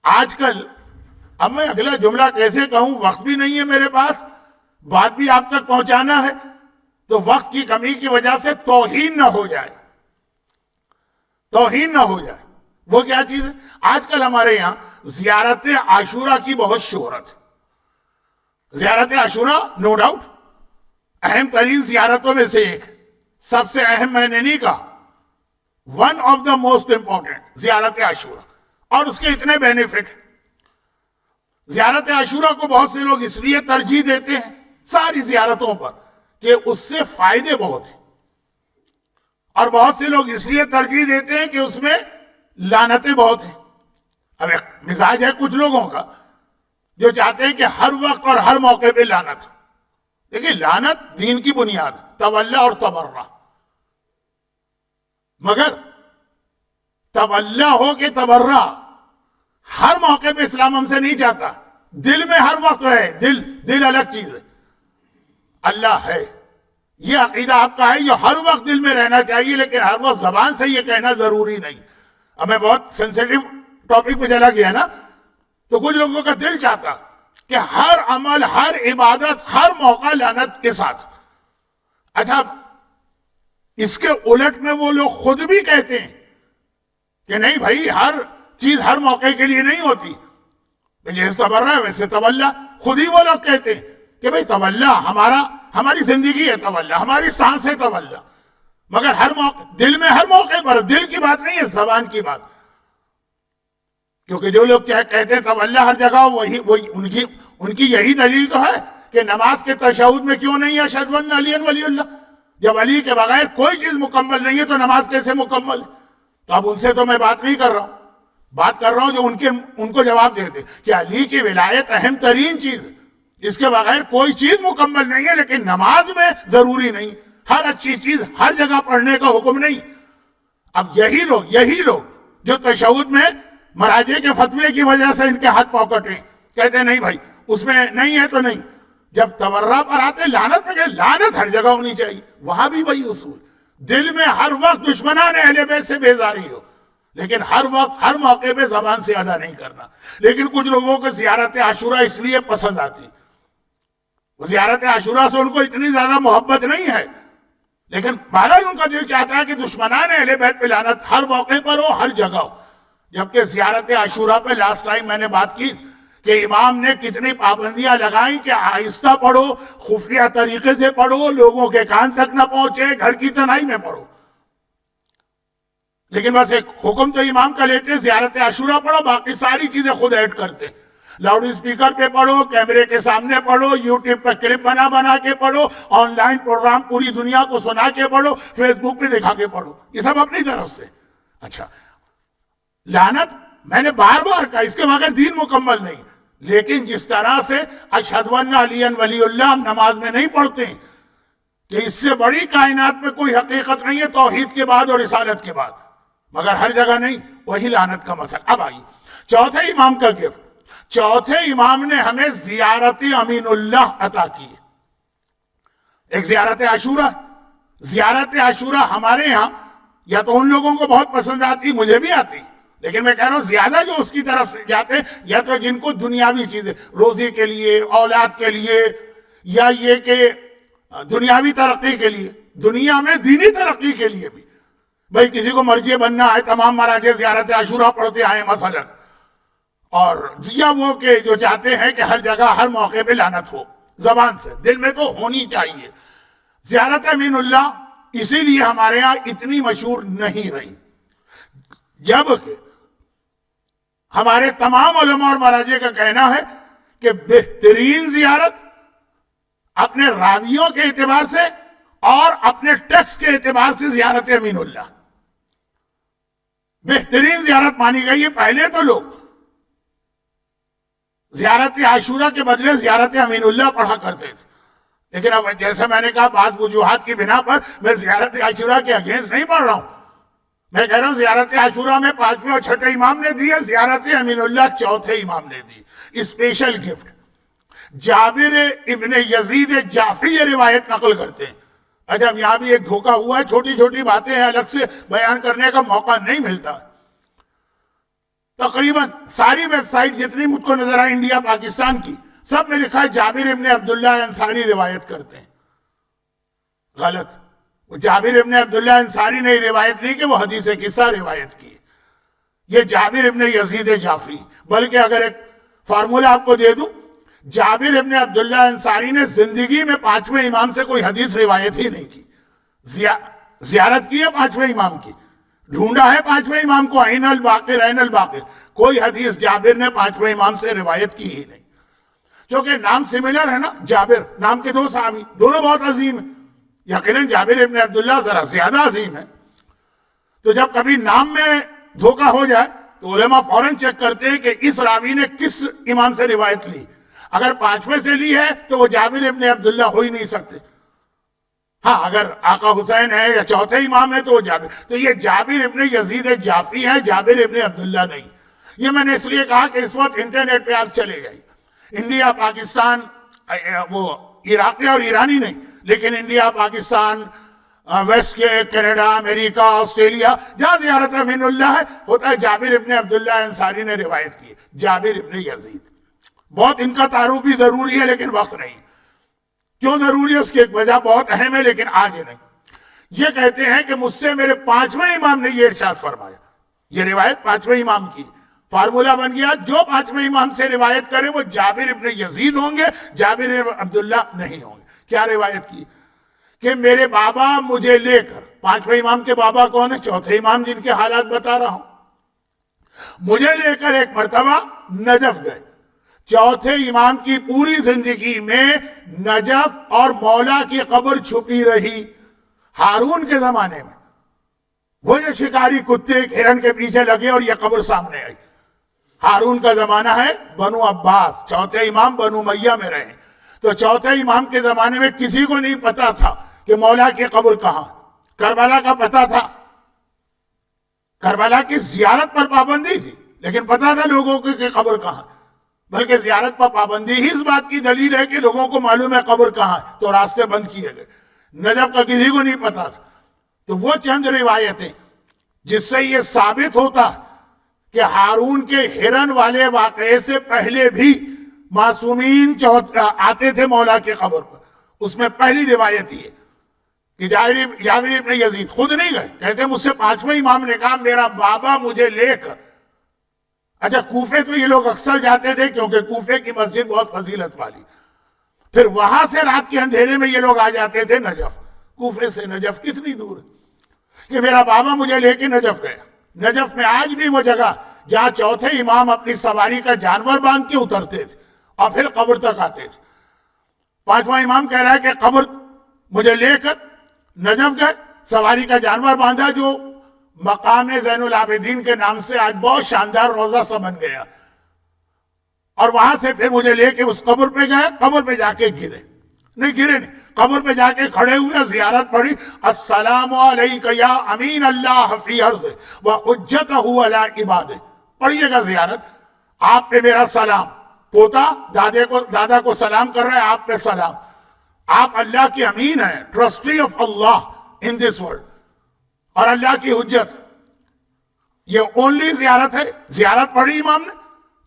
آج کل اب میں اگلا جملہ کیسے کہوں، وقت بھی نہیں ہے میرے پاس، بات بھی آپ تک پہنچانا ہے، تو وقت کی کمی کی وجہ سے توہین نہ ہو جائے، توہین نہ ہو جائے۔ وہ کیا چیز ہے؟ آج کل ہمارے یہاں زیارت عاشورہ کی بہت شہرت ہے۔ زیارت عاشورہ نو ڈاؤٹ اہم ترین زیارتوں میں سے ایک، سب سے اہم میں نے نہیں کہا، one of the most important زیارت عاشورہ، اور اس کے اتنے بینیفٹ۔ زیارت عاشورہ کو بہت سے لوگ اس لیے ترجیح دیتے ہیں ساری زیارتوں پر کہ اس سے فائدے بہت ہیں، اور بہت سے لوگ اس لیے ترجیح دیتے ہیں کہ اس میں لعنتیں بہت ہیں۔ اب ایک مزاج ہے کچھ لوگوں کا جو چاہتے ہیں کہ ہر وقت اور ہر موقع پہ لعنت۔ دیکھیں، لعنت دین کی بنیاد، تولا اور تبرہ، مگر تولا ہو کہ تبرہ ہر موقع پہ اسلام ہم سے نہیں چاہتا۔ دل میں ہر وقت رہے، دل الگ چیز ہے، اللہ ہے، یہ عقیدہ آپ کا ہے، جو ہر وقت دل میں رہنا چاہیے، لیکن ہر وقت زبان سے یہ کہنا ضروری نہیں۔ اب میں بہت سینسیٹیو ٹاپک پہ چلا گیا نا، تو کچھ لوگوں کا دل چاہتا کہ ہر عمل، ہر عبادت، ہر موقع لعنت کے ساتھ۔ اچھا، اس کے الٹ میں وہ لوگ خود بھی کہتے ہیں کہ نہیں بھائی، ہر چیز ہر موقع کے لیے نہیں ہوتی، جیسے تبرہ ہے ویسے تولا۔ خود ہی وہ لوگ کہتے ہیں کہ بھائی تولا ہماری زندگی ہے، تولا ہماری سانس ہے، تولا، مگر ہر موقع، دل میں ہر موقع پر، دل کی بات نہیں ہے، زبان کی بات۔ کیونکہ جو لوگ کیا کہتے ہیں تولا ہر جگہ، وہی ان کی یہی دلیل تو ہے کہ نماز کے تشہد میں کیوں نہیں ہے اشہد ان علی ولی اللہ؟ جب علی کے بغیر کوئی چیز مکمل نہیں ہے تو نماز کیسے مکمل ہے؟ تو اب ان سے تو میں بات نہیں کر رہا ہوں، بات کر رہا ہوں جو ان کو جواب دیتے کہ علی کی ولایت اہم ترین چیز ہے، اس کے بغیر کوئی چیز مکمل نہیں ہے، لیکن نماز میں ضروری نہیں، ہر اچھی چیز ہر جگہ پڑھنے کا حکم نہیں۔ اب یہی لوگ جو تشہد میں مراجع کے فتوے کی وجہ سے ان کے ہاتھ پاؤں کٹے، کہتے ہیں نہیں بھائی اس میں نہیں ہے تو نہیں۔ جب تبرہ پر آتے لعنت پہ، کہ لعنت ہر جگہ ہونی چاہیے، وہاں بھی وہی اصول، دل میں ہر وقت دشمنان اہل بیت سے بیزاری ہو، لیکن ہر وقت ہر موقع پہ زبان سے ادا نہیں کرنا۔ لیکن کچھ لوگوں کو زیارت عاشورہ اس لیے پسند آتی، زیارت عاشورہ سے ان کو اتنی زیادہ محبت نہیں ہے، لیکن بہرحال ان کا دل چاہتا ہے کہ دشمنان اہل بیت پہ لعنت ہر موقع پر ہو، ہر جگہ ہو۔ جبکہ زیارت عاشورہ پہ لاسٹ ٹائم میں نے بات کی کہ امام نے کتنی پابندیاں لگائیں کہ آہستہ پڑھو، خفیہ طریقے سے پڑھو، لوگوں کے کان تک نہ پہنچے، گھر کی تنہائی میں پڑھو۔ لیکن بس ایک حکم تو امام کا لیتے، زیارت عاشورہ پڑھو، باقی ساری چیزیں خود ایڈ کرتے، لاؤڈ اسپیکر پہ پڑھو، کیمرے کے سامنے پڑھو، یوٹیوب پہ کلپ بنا کے پڑھو، آن لائن پروگرام پوری دنیا کو سنا کے پڑھو، فیس بک پہ دکھا کے پڑھو، یہ سب اپنی طرف سے۔ اچھا، لعنت میں نے بار بار کہا، اس کے بغیر دین مکمل نہیں۔ لیکن جس طرح سے اشہد ان علی ولی اللہ ہم نماز میں نہیں پڑھتے ہیں کہ اس سے بڑی کائنات میں کوئی حقیقت نہیں ہے توحید کے بعد اور رسالت کے بعد، مگر ہر جگہ نہیں، وہی لعنت کا مسئلہ۔ اب آئیے چوتھے امام کا گفٹ۔ چوتھے امام نے ہمیں زیارت امین اللہ عطا کی، ایک زیارت عاشورہ۔ زیارت عاشورہ ہمارے ہاں یا تو ان لوگوں کو بہت پسند آتی، مجھے بھی آتی، لیکن میں کہہ رہا ہوں زیادہ جو اس کی طرف سے جاتے یا تو جن کو دنیاوی چیزیں، روزی کے لیے، اولاد کے لیے، یا یہ کہ دنیاوی ترقی کے لیے، دنیا میں دینی ترقی کے لیے بھی، بھئی کسی کو مرجع بننا ہے، تمام مراجع زیارت عاشورہ پڑھتے آئے مثلا، اور یا وہ کہ جو چاہتے ہیں کہ ہر جگہ ہر موقع پہ لعنت ہو، زبان سے، دل میں تو ہونی چاہیے۔ زیارت امین اللہ اسی لیے ہمارے ہاں اتنی مشہور نہیں رہی، جبکہ ہمارے تمام علماء اور مراجع کا کہنا ہے کہ بہترین زیارت اپنے راویوں کے اعتبار سے اور اپنے ٹیکسٹ کے اعتبار سے زیارت امین اللہ بہترین زیارت مانی گئی ہے۔ پہلے تو لوگ زیارت عاشورہ کے بدلے زیارت امین اللہ پڑھا کرتے تھے، لیکن اب جیسے میں نے کہا بعض وجوہات کی بنا پر میں زیارت عاشورہ کے اگینسٹ نہیں پڑھ رہا ہوں، میں کہہ رہا ہوں زیارت عاشورہ میں 5ویں اور 6ٹھے امام نے دی ہے، زیارت امین اللہ 4تھے امام نے دی، اسپیشل گفٹ۔ جابر ابن یزید جعفری یہ روایت نقل کرتے ہیں۔ اچھا، اب یہاں بھی ایک دھوکہ ہوا ہے، چھوٹی چھوٹی باتیں ہیں، الگ سے بیان کرنے کا موقع نہیں ملتا۔ تقریباً ساری ویب سائٹ جتنی مجھ کو نظر آئی انڈیا پاکستان کی، سب میں لکھا ہے جابر ابن عبداللہ انصاری روایت کرتے ہیں۔ غلط، وہ جابر ابن عبداللہ انصاری نے روایت نہیں کہ وہ حدیث قصہ روایت کی، یہ جابر ابن یزید جعفری۔ بلکہ اگر ایک فارمولہ آپ کو دے دوں، جابر ابن عبداللہ انصاری نے زندگی میں 5ویں امام سے کوئی حدیث روایت ہی نہیں کی۔ زیارت کی ہے 5ویں امام کی، ڈھونڈا ہے 5ویں امام کو، عین الباقر عین الباقر، کوئی حدیث جابر نے 5ویں امام سے روایت کی ہی نہیں۔ کیونکہ نام سملر ہے نا، جابر نام کے 2 صحابی، دونوں بہت عظیم ہیں، یقیناً جابر ابن عبداللہ ذرا زیادہ عظیم ہے۔ تو جب کبھی نام میں دھوکہ ہو جائے تو علماء فوراً چیک کرتے ہیں کہ اس راوی نے کس امام سے روایت لی۔ اگر 5ویں سے لی ہے تو وہ جابر ابن عبداللہ ہو ہی نہیں سکتے۔ ہاں اگر آقا حسین ہے یا چوتھے امام ہے تو وہ جابر، تو یہ جابر ابن یزید جعفری ہے، جابر ابن عبداللہ نہیں۔ یہ میں نے اس لیے کہا کہ اس وقت انٹرنیٹ پہ آپ چلے گئے، انڈیا پاکستان، وہ عراقی اور ایرانی نہیں، لیکن انڈیا پاکستان، ویسٹ کے کینیڈا، امریکہ، آسٹریلیا، جہاں زیارت امین اللہ ہے، ہوتا ہے جابر ابن عبداللہ انصاری نے روایت کی، جابر ابن یزید۔ بہت ان کا تعارف بھی ضروری ہے لیکن وقت نہیں۔ کیوں ضروری ہے اس کی ایک وجہ بہت اہم ہے لیکن آج نہیں۔ یہ کہتے ہیں کہ مجھ سے میرے 5ویں امام نے یہ ارشاد فرمایا، یہ روایت 5ویں امام کی، فارمولہ بن گیا جو 5ویں امام سے روایت کرے وہ جابر ابن یزید ہوں گے، جابر ابن عبداللہ نہیں ہوں گے۔ کیا روایت کی؟ کہ میرے بابا مجھے لے کر، 5ویں امام کے بابا کون ہے؟ چوتھے امام جن کے حالات بتا رہا ہوں، مجھے لے کر ایک مرتبہ نجف گئے۔ چوتھے امام کی پوری زندگی میں نجف اور مولا کی قبر چھپی رہی۔ ہارون کے زمانے میں وہ جو شکاری کتے ہرن کے پیچھے لگے اور یہ قبر سامنے آئی۔ ہارون کا زمانہ ہے بنو عباس، چوتھے امام بنو امیہ میں رہے، تو چوتھے امام کے زمانے میں کسی کو نہیں پتا تھا کہ مولا کی قبر کہاں۔ کربلا کا پتا تھا، کربلا کی زیارت پر پابندی تھی لیکن پتا تھا لوگوں کو کہ قبر کہاں، بلکہ زیارت پر پابندی ہی اس بات کی دلیل ہے کہ لوگوں کو معلوم ہے قبر کہاں ہے تو راستے بند کیے گئے۔ نجف کا کسی کو نہیں پتا تھا۔ تو وہ چند روایتیں جس سے یہ ثابت ہوتا کہ ہارون کے ہرن والے واقعے سے پہلے بھی معصومین آتے تھے مولا کی قبر پر، اس میں پہلی روایت یہ کہ جابر ابن یزید خود نہیں گئے، کہتے مجھ سے 5ویں امام نے کہا میرا بابا مجھے لے کر۔ اچھا کوفے تو یہ لوگ اکثر جاتے تھے کیونکہ کوفے کی مسجد بہت فضیلت والی، پھر وہاں سے رات کے اندھیرے میں یہ لوگ آ جاتے تھے نجف۔ کوفے سے نجف کتنی دور ہے کہ میرا بابا مجھے لے کے نجف گیا۔ نجف میں آج بھی وہ جگہ جہاں چوتھے امام اپنی سواری کا جانور باندھ کے اترتے تھے اور پھر قبر تک آتے تھے۔ 5واں امام کہہ رہا ہے کہ قبر مجھے لے کر نجف گئے، سواری کا جانور باندھا جو مقام زین العابدین کے نام سے آج بہت شاندار روضہ سا بن گیا، اور وہاں سے پھر مجھے لے کے اس قبر پہ گئے، قبر پہ جا کے گرے نہیں، قبر پہ جا کے کھڑے ہوئے، زیارت پڑھی، السلام علیک یا امین اللہ فی ارض وحجتہ علی عباد۔ پڑھیے گا زیارت، آپ پہ میرا سلام، پوتا دادا کو سلام کر رہا ہے، آپ پہ سلام، آپ اللہ کی امین ہیں، trustee of Allah in this world, اور اللہ کی حجت۔ یہ اونلی زیارت ہے، زیارت پڑھی امام نے،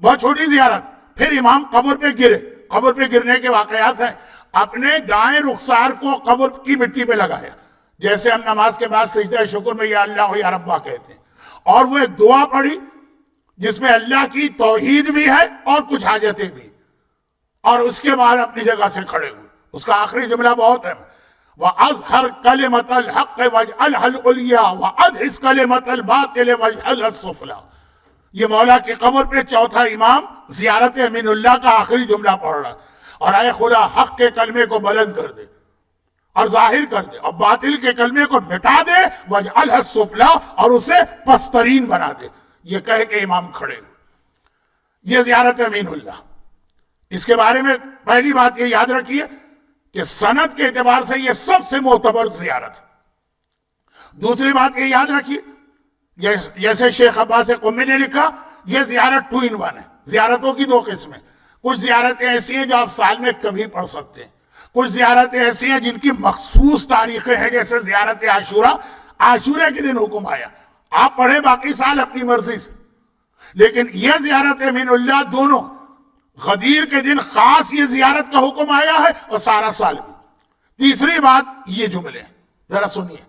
بہت چھوٹی زیارت۔ پھر امام قبر پہ گرے، قبر پہ گرنے کے واقعات ہیں، اپنے دائیں رخسار کو قبر کی مٹی پہ لگایا، جیسے ہم نماز کے بعد سجدہ شکر میں یا اللہ یا ربا کہتے ہیں، اور وہ ایک دعا پڑھی جس میں اللہ کی توحید بھی ہے اور کچھ حاجتیں بھی، اور اس کے بعد اپنی جگہ سے کھڑے ہوئے۔ اس کا آخری جملہ بہت ہے، وَأَظْهَرْ كَلِمَةَ الْحَقِّ وَاجْعَلْهَا الْعُلْيَا وَأَدْحِسْ كَلِمَةَ الْبَاطِلِ وَاجْعَلْهَا السُّفْلَى۔ یہ مولا کی قبر پہ چوتھا امام زیارت امین اللہ کا آخری جملہ پڑھ رہا ہے، اور اے خدا حق کے کلمے کو بلند کر دے اور ظاہر کر دے، اور باطل کے کلمے کو مٹا دے، وَاجْعَلْهَا السُّفْلَى، اور اسے پسترین بنا دے۔ یہ کہہ کے امام کھڑے ہوئے۔ یہ زیارت امین اللہ، اس کے بارے میں پہلی بات یہ یاد رکھیے کہ سند کے اعتبار سے یہ سب سے معتبر زیارت ہے۔ دوسری بات یہ یاد رکھیے، جیسے شیخ عباس قمی نے لکھا، یہ زیارت 2 in 1 ہے، زیارتوں کی 2 قسمیں۔ کچھ زیارتیں ایسی ہیں جو آپ سال میں کبھی پڑھ سکتے ہیں، کچھ زیارتیں ایسی ہیں جن کی مخصوص تاریخیں ہیں، جیسے زیارت عاشورہ، عاشورہ کے دن حکم آیا، آپ پڑھیں باقی سال اپنی مرضی سے۔ لیکن یہ زیارت امین اللہ دونوں غدیر کے دن خاص یہ زیارت کا حکم آیا ہے اور سارا سال بھی. تیسری بات یہ جملے ذرا سنیے.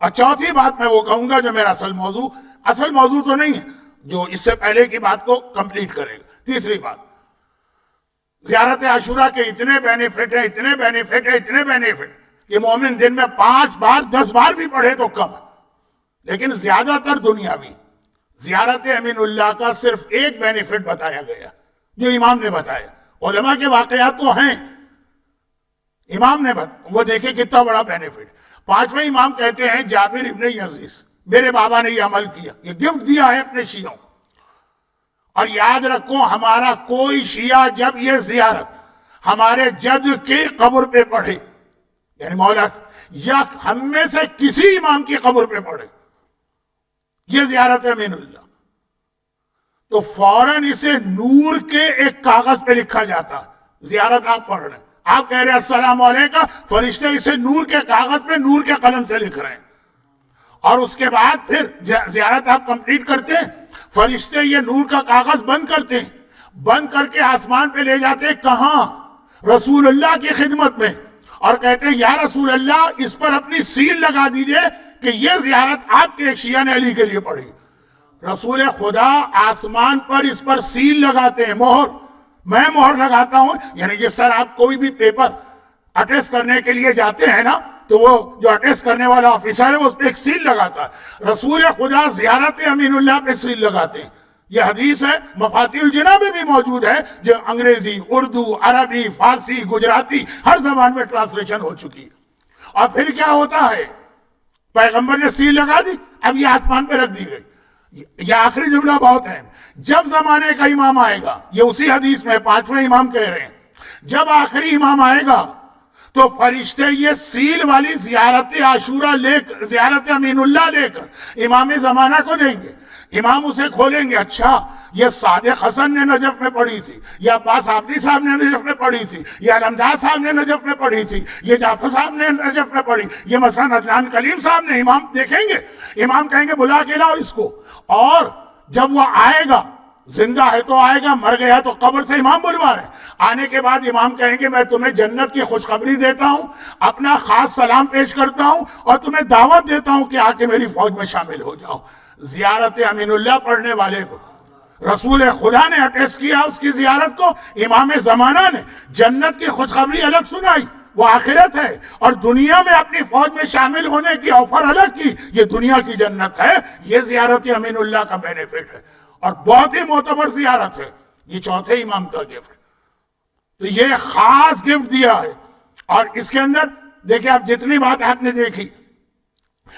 اور چوتھی بات میں وہ کہوں گا جو میرا اصل موضوع تو نہیں ہے، جو اس سے پہلے کی بات کو کمپلیٹ کرے گا. تیسری بات، زیارت عاشورہ کے اتنے بینیفٹ ہیں کہ مومن دن میں 5 بار 10 بار بھی پڑھے تو کم ہے. لیکن زیادہ تر دنیاوی زیارت امین اللہ کا صرف ایک بینیفٹ بتایا گیا جو امام نے بتایا. علماء کے واقعات تو ہیں، امام نے وہ دیکھے کتنا بڑا بینیفٹ. 5ویں امام کہتے ہیں جابر ابن یزید، میرے بابا نے یہ عمل کیا، یہ گفٹ دیا ہے اپنے شیعوں کو. اور یاد رکھو ہمارا کوئی شیعہ جب یہ زیارت ہمارے جد کی قبر پہ پڑھے، یعنی مولا یا ہم میں سے کسی امام کی قبر پہ پڑھے یہ زیارت امین اللہ، تو فوراً اسے نور کے ایک کاغذ پہ لکھا جاتا. زیارت آپ پڑھ رہے ہیں، آپ کہہ رہے ہیں السلام علیکم، فرشتے اسے نور کے کاغذ پہ نور کے قلم سے لکھ رہے ہیں. اور اس کے بعد پھر زیارت آپ کمپلیٹ کرتے ہیں، فرشتے یہ نور کا کاغذ بند کرتے ہیں، بند کر کے آسمان پہ لے جاتے ہیں. کہاں؟ رسول اللہ کی خدمت میں، اور کہتے ہیں یا رسول اللہ اس پر اپنی سیل لگا دیجئے کہ یہ زیارت آپ کے ایک شیعہ نے علی کے لیے پڑھی. رسول خدا آسمان پر اس پر سیل لگاتے ہیں، مہر. میں مہر لگاتا ہوں، یعنی جس طرح آپ کوئی بھی پیپر اٹیسٹ کرنے کے لیے جاتے ہیں نا، تو وہ جو اٹیسٹ کرنے والا آفیسر ہے وہ اس پہ ایک سیل لگاتا ہے. رسول خدا زیارت امین اللہ پہ سیل لگاتے ہیں. یہ حدیث ہے، مفاتیح الجنہ میں بھی موجود ہے، جو انگریزی، اردو، عربی، فارسی، گجراتی ہر زبان میں ٹرانسلیشن ہو چکی. اور پھر کیا ہوتا ہے؟ پیغمبر نے سیل لگا دی، اب یہ آسمان پہ رکھ دی گئی. یہ آخری جملہ بہت اہم. جب زمانے کا امام آئے گا، یہ اسی حدیث میں 5ویں امام کہہ رہے ہیں، جب آخری امام آئے گا تو فرشتے یہ سیل والی زیارت عاشورہ زیارت امین اللہ لے کر امام زمانہ کو دیں گے. امام اسے کھولیں گے، اچھا یہ صادق حسن نے نجف میں پڑھی تھی، یا عباس عابدی صاحب نے نجف میں پڑھی تھی، یا علمدار صاحب نے نجف میں پڑھی تھی، یہ جعفر صاحب نے نجف میں پڑھی، یہ مثلا عدنان کلیم صاحب نے. امام دیکھیں گے، امام کہیں گے بلا کے لاؤ اس کو. اور جب وہ آئے گا، زندہ ہے تو آئے گا، مر گیا تو قبر سے امام بلوا رہے ہیں. آنے کے بعد امام کہیں گے میں تمہیں جنت کی خوشخبری دیتا ہوں، اپنا خاص سلام پیش کرتا ہوں اور تمہیں دعوت دیتا ہوں کہ آ کے میری فوج میں شامل ہو جاؤ. زیارت امین اللہ پڑھنے والے کو رسول خدا نے اٹیسٹ کیا، اس کی زیارت کو امام زمانہ نے جنت کی خوشخبری الگ سنائی، وہ آخرت ہے، اور دنیا میں اپنی فوج میں شامل ہونے کی آفر الگ کی، یہ دنیا کی جنت ہے. یہ زیارت امین اللہ کا بینیفٹ ہے اور بہت ہی معتبر زیارت ہے. یہ چوتھے امام کا گفٹ. تو یہ خاص گفٹ دیا ہے. اور اس کے اندر دیکھیں، آپ جتنی بات آپ نے دیکھی،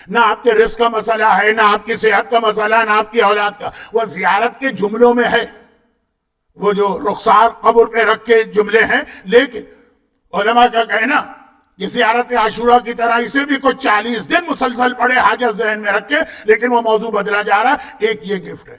نہ آپ کے رزق کا مسئلہ ہے، نہ آپ کی صحت کا مسئلہ، نہ آپ کی اولاد کا، وہ زیارت کے جملوں میں ہے، وہ جو رخسار قبر پہ رکھ کے جملے ہیں. لیکن علماء کا کہنا کہ زیارت عاشورہ کی طرح اسے بھی کوئی 40 دن مسلسل پڑھے حاجت ذہن میں رکھ کے، لیکن وہ موضوع بدلا جا رہا ہے. ایک یہ گفٹ ہے.